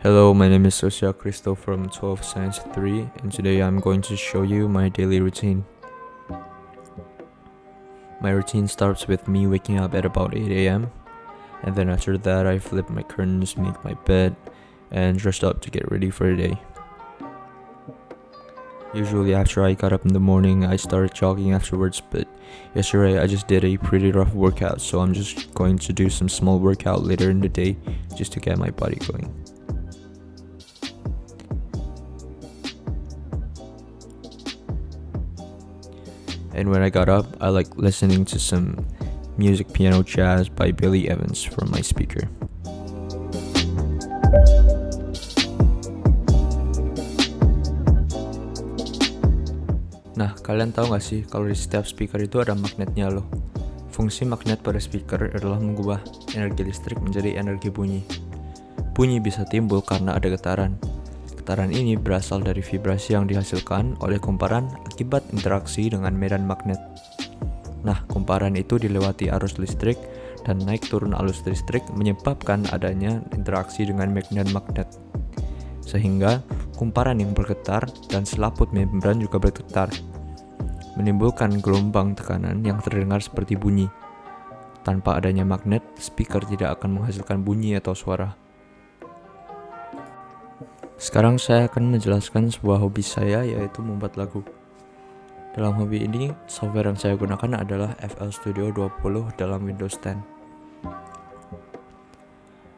Hello, my name is Sosia Christo from 12 Science 3, and today I'm going to show you my daily routine. My routine starts with me waking up at about 8 a.m. and then after that I flip my curtains, make my bed, and dress up to get ready for the day. Usually after I got up in the morning, I started jogging afterwards, but yesterday I just did a pretty rough workout, so I'm just going to do some small workout later in the day just to get my body going. And when I got up, I like listening to some music piano jazz by Billy Evans from my speaker. Nah, kalian tahu gak sih kalau di setiap speaker itu ada magnetnya loh. Fungsi magnet pada speaker adalah mengubah energi listrik menjadi energi bunyi. Bunyi bisa timbul karena ada getaran. Getaran ini berasal dari vibrasi yang dihasilkan oleh kumparan akibat interaksi dengan medan magnet. Nah, kumparan itu dilewati arus listrik dan naik turun arus listrik menyebabkan adanya interaksi dengan medan magnet. Sehingga kumparan yang bergetar dan selaput membran juga bergetar, menimbulkan gelombang tekanan yang terdengar seperti bunyi. Tanpa adanya magnet, speaker tidak akan menghasilkan bunyi atau suara. Sekarang saya akan menjelaskan sebuah hobi saya, yaitu membuat lagu. Dalam hobi ini, software yang saya gunakan adalah FL Studio 20 dalam Windows 10.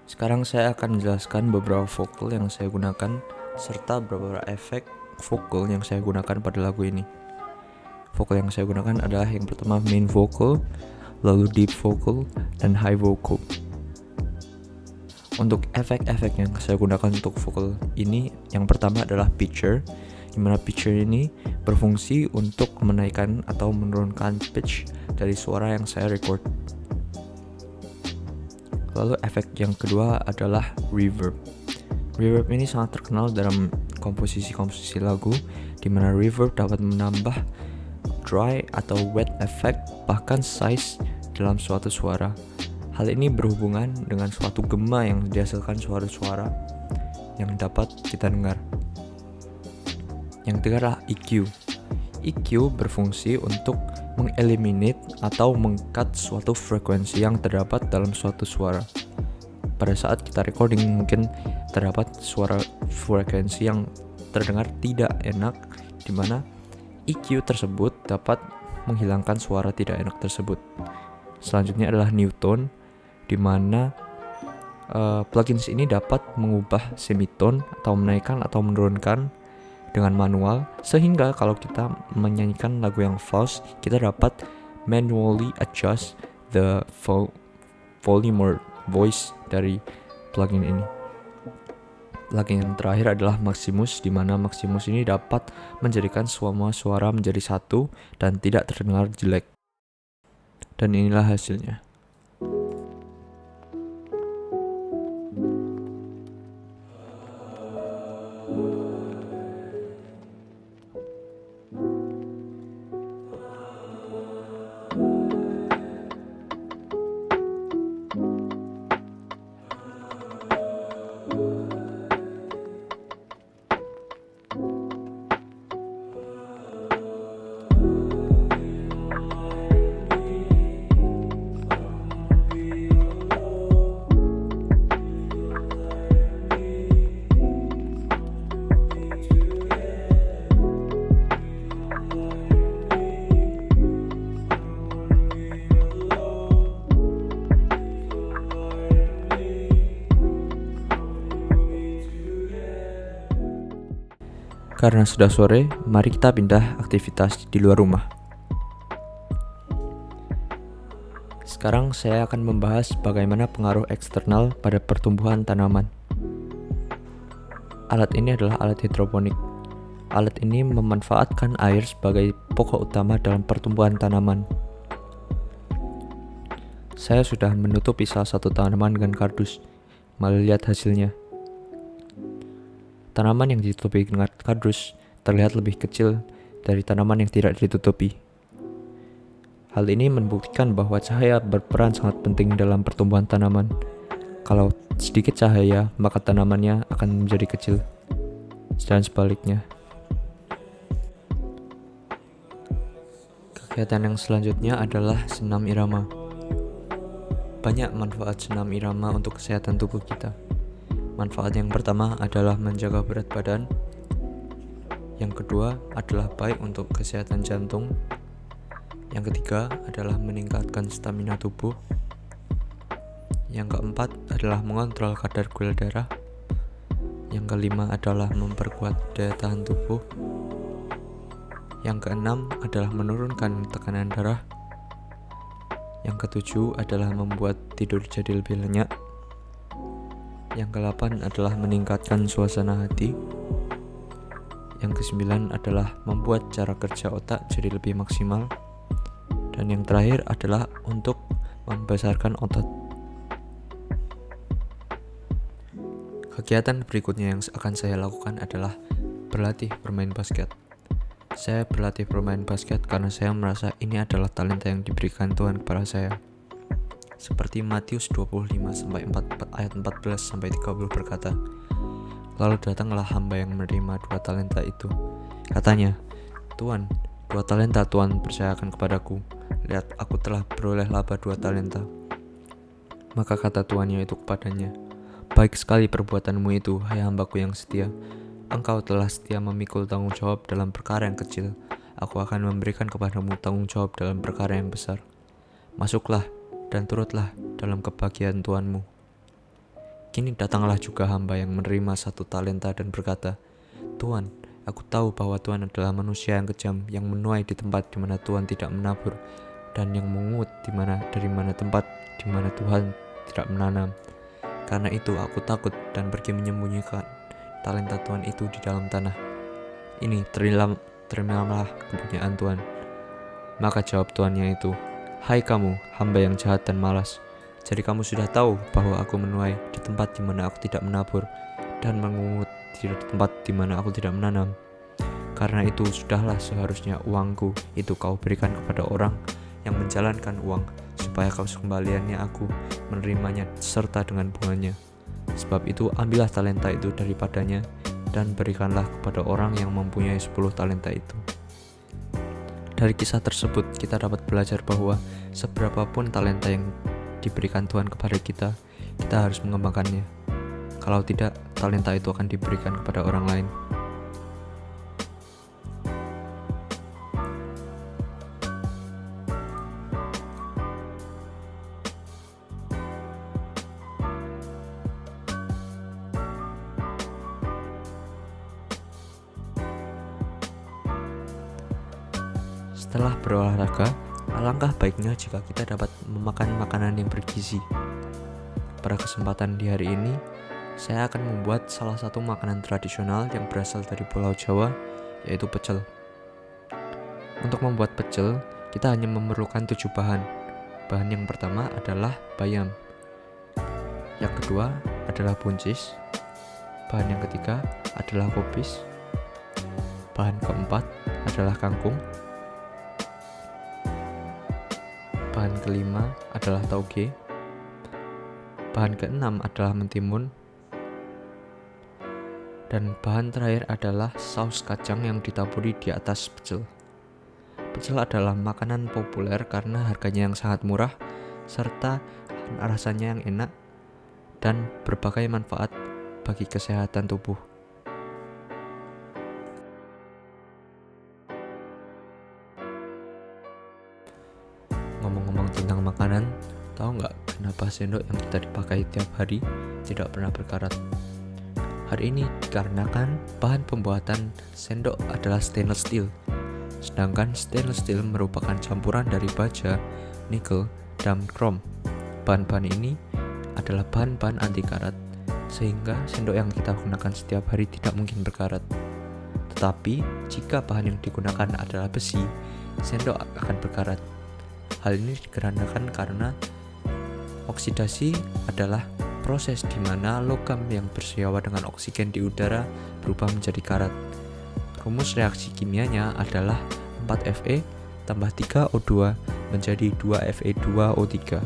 Sekarang saya akan menjelaskan beberapa vokal yang saya gunakan, serta beberapa efek vokal yang saya gunakan pada lagu ini. Vokal yang saya gunakan adalah yang pertama main vocal, lalu deep vocal, dan high vocal. Untuk efek-efek yang saya gunakan untuk vokal ini, yang pertama adalah pitcher, di mana pitcher ini berfungsi untuk menaikkan atau menurunkan pitch dari suara yang saya record. Lalu efek yang kedua adalah reverb. Reverb ini sangat terkenal dalam komposisi-komposisi lagu, di mana reverb dapat menambah dry atau wet effect, bahkan size dalam suatu suara. Hal ini berhubungan dengan suatu gema yang dihasilkan suara-suara yang dapat kita dengar. Yang ketiga adalah EQ. EQ berfungsi untuk mengeliminate atau meng-cut suatu frekuensi yang terdapat dalam suatu suara. Pada saat kita recording mungkin terdapat suara frekuensi yang terdengar tidak enak, di mana EQ tersebut dapat menghilangkan suara tidak enak tersebut. Selanjutnya adalah new tone, di mana plugins ini dapat mengubah semitone atau menaikkan atau menurunkan dengan manual, sehingga kalau kita menyanyikan lagu yang false, kita dapat manually adjust the volume or voice dari plugin ini. Plugin yang terakhir adalah Maximus, di mana Maximus ini dapat menjadikan semua suara menjadi satu dan tidak terdengar jelek. Dan inilah hasilnya. Karena sudah sore, mari kita pindah aktivitas di luar rumah. Sekarang saya akan membahas bagaimana pengaruh eksternal pada pertumbuhan tanaman. Alat ini adalah alat hidroponik. Alat ini memanfaatkan air sebagai pokok utama dalam pertumbuhan tanaman. Saya sudah menutupi salah satu tanaman dengan kardus. Mari lihat hasilnya. Tanaman yang ditutupi dengan kardus terlihat lebih kecil dari tanaman yang tidak ditutupi. Hal ini membuktikan bahwa cahaya berperan sangat penting dalam pertumbuhan tanaman. Kalau sedikit cahaya, maka tanamannya akan menjadi kecil. Dan sebaliknya. Kegiatan yang selanjutnya adalah senam irama. Banyak manfaat senam irama untuk kesehatan tubuh kita. Manfaat yang pertama adalah menjaga berat badan. Yang kedua adalah baik untuk kesehatan jantung. Yang ketiga adalah meningkatkan stamina tubuh. Yang keempat adalah mengontrol kadar gula darah. Yang kelima adalah memperkuat daya tahan tubuh. Yang keenam adalah menurunkan tekanan darah. Yang ketujuh adalah membuat tidur jadi lebih lenyak. Yang kedelapan adalah meningkatkan suasana hati. Yang kesembilan adalah membuat cara kerja otak jadi lebih maksimal. Dan yang terakhir adalah untuk membesarkan otot. Kegiatan berikutnya yang akan saya lakukan adalah berlatih bermain basket. Saya berlatih bermain basket karena saya merasa ini adalah talenta yang diberikan Tuhan kepada saya. Seperti Matius 25 ayat 14 sampai 30 berkata, "Lalu datanglah hamba yang menerima 2 talenta itu. Katanya, 'Tuan, 2 talenta Tuhan percayakan kepadaku. Lihat, aku telah beroleh laba 2 talenta.' Maka kata tuannya itu kepadanya, 'Baik sekali perbuatanmu itu, hai hambaku yang setia. Engkau telah setia memikul tanggung jawab dalam perkara yang kecil. Aku akan memberikan kepadamu tanggung jawab dalam perkara yang besar. Masuklah dan turutlah dalam kebahagiaan Tuanmu.' Kini datanglah juga hamba yang menerima 1 talenta dan berkata, 'Tuan, aku tahu bahwa Tuhan adalah manusia yang kejam, yang menuai di tempat di mana Tuhan tidak menabur, dan yang mengungut dari mana tempat di mana Tuhan tidak menanam. Karena itu aku takut dan pergi menyembunyikan talenta Tuhan itu di dalam tanah. Ini terimalah kepunyaan Tuhan.' Maka jawab tuannya itu, 'Hai kamu, hamba yang jahat dan malas. Jadi kamu sudah tahu bahwa aku menuai di tempat di mana aku tidak menabur, dan mengungut di tempat di mana aku tidak menanam. Karena itu sudahlah seharusnya uangku itu kau berikan kepada orang yang menjalankan uang, supaya kau sekembaliannya aku menerimanya serta dengan bunganya. Sebab itu ambillah talenta itu daripadanya, dan berikanlah kepada orang yang mempunyai 10 talenta itu.'" Dari kisah tersebut kita dapat belajar bahwa seberapapun talenta yang diberikan Tuhan kepada kita harus mengembangkannya. Kalau tidak, talenta itu akan diberikan kepada orang lain. Setelah berolahraga, alangkah baiknya jika kita dapat memakan makanan yang bergizi. Pada kesempatan di hari ini, saya akan membuat salah satu makanan tradisional yang berasal dari Pulau Jawa, yaitu pecel. Untuk membuat pecel, kita hanya memerlukan 7 bahan. Bahan yang pertama adalah bayam. Yang kedua adalah buncis. Bahan yang ketiga adalah kubis. Bahan keempat adalah kangkung. Bahan kelima adalah tauge. Bahan keenam adalah mentimun. Dan bahan terakhir adalah saus kacang yang ditaburi di atas pecel. Pecel adalah makanan populer karena harganya yang sangat murah, serta rasanya yang enak, dan berbagai manfaat bagi kesehatan tubuh. Ngomong-ngomong tentang makanan, tahu nggak kenapa sendok yang kita dipakai tiap hari tidak pernah berkarat? Hari ini dikarenakan bahan pembuatan sendok adalah stainless steel. Sedangkan stainless steel merupakan campuran dari baja, nikel, dan krom. Bahan-bahan ini adalah bahan-bahan anti karat, sehingga sendok yang kita gunakan setiap hari tidak mungkin berkarat. Tetapi jika bahan yang digunakan adalah besi, sendok akan berkarat. Hal ini dikarenakan karena oksidasi adalah proses di mana logam yang bersenyawa dengan oksigen di udara berubah menjadi karat. Rumus reaksi kimianya adalah 4Fe tambah 3O2 menjadi 2Fe2O3.